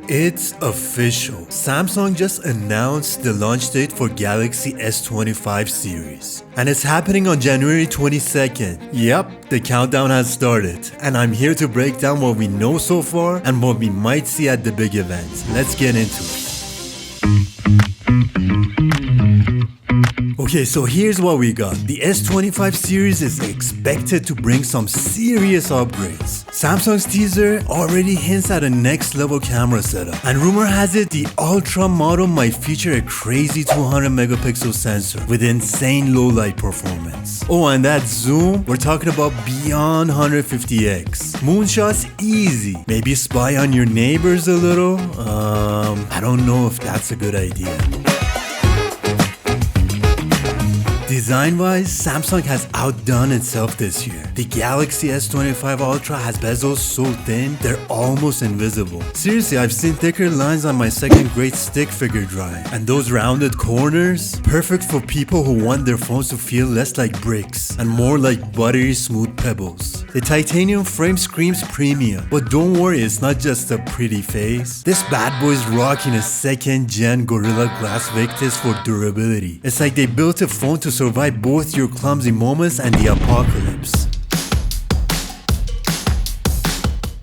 It's official. Samsung just announced the launch date for Galaxy S25 series. And it's happening on January 22nd. Yep, the countdown has started. And I'm here to break down what we know so far and what we might see at the big event. Let's get into it. Okay, so here's what we got. The S25 series is expected to bring some serious upgrades. Samsung's teaser already hints at a next level camera setup. And rumor has it the Ultra model might feature a crazy 200 megapixel sensor with insane low light performance. Oh, and that zoom, we're talking about beyond 150x. Moonshots easy. Maybe spy on your neighbors a little? I don't know if that's a good idea. Design-wise, Samsung has outdone itself this year. The Galaxy S25 Ultra has bezels so thin, they're almost invisible. Seriously, I've seen thicker lines on my second grade stick figure drawing. And those rounded corners, perfect for people who want their phones to feel less like bricks and more like buttery smooth pebbles. The titanium frame screams premium, but don't worry, it's not just a pretty face. This bad boy's rocking a second-gen Gorilla Glass Victus for durability. It's like they built a phone to survive both your clumsy moments and the apocalypse.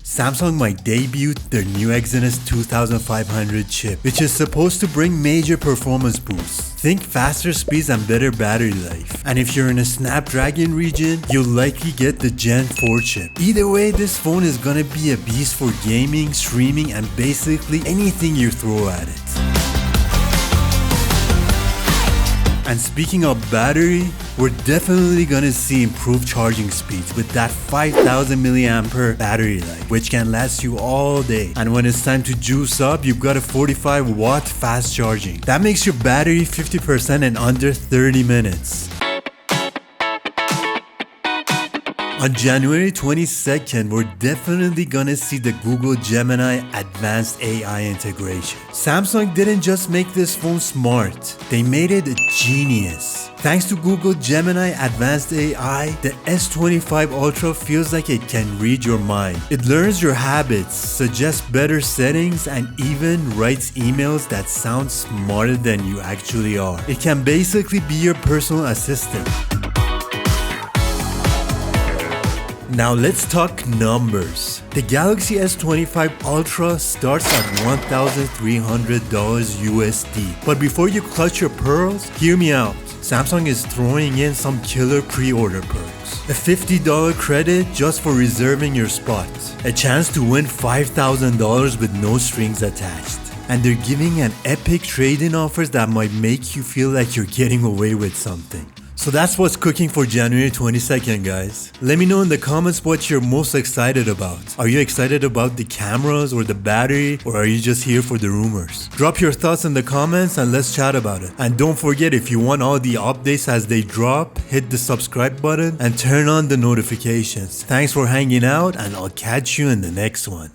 Samsung might debut their new Exynos 2500 chip, which is supposed to bring major performance boosts. Think faster speeds and better battery life. And if you're in a Snapdragon region, you'll likely get the Gen 4 chip. Either way, this phone is gonna be a beast for gaming, streaming, and basically anything you throw at it. And speaking of battery, we're definitely gonna see improved charging speeds with that 5000 mAh battery life, which can last you all day. And when it's time to juice up, you've got a 45 watt fast charging. That makes your battery 50% in under 30 minutes. On January 22nd, we're definitely gonna see the Google Gemini advanced AI integration. Samsung didn't just make this phone smart, they made it a genius. Thanks to Google Gemini advanced AI, the S25 Ultra feels like it can read your mind. It learns your habits, suggests better settings, and even writes emails that sound smarter than you actually are. It can basically be your personal assistant. Now let's talk numbers. The Galaxy S25 Ultra starts at $1,300 USD. But before you clutch your pearls, hear me out. Samsung is throwing in some killer pre-order perks. A $50 credit just for reserving your spot. A chance to win $5,000 with no strings attached. And they're giving an epic trade-in offers that might make you feel like you're getting away with something. So that's what's cooking for January 22nd, guys. Let me know in the comments what you're most excited about. Are you excited about the cameras or the battery, or are you just here for the rumors? Drop your thoughts in the comments and let's chat about it. And don't forget, if you want all the updates as they drop, hit the subscribe button and turn on the notifications. Thanks for hanging out, and I'll catch you in the next one.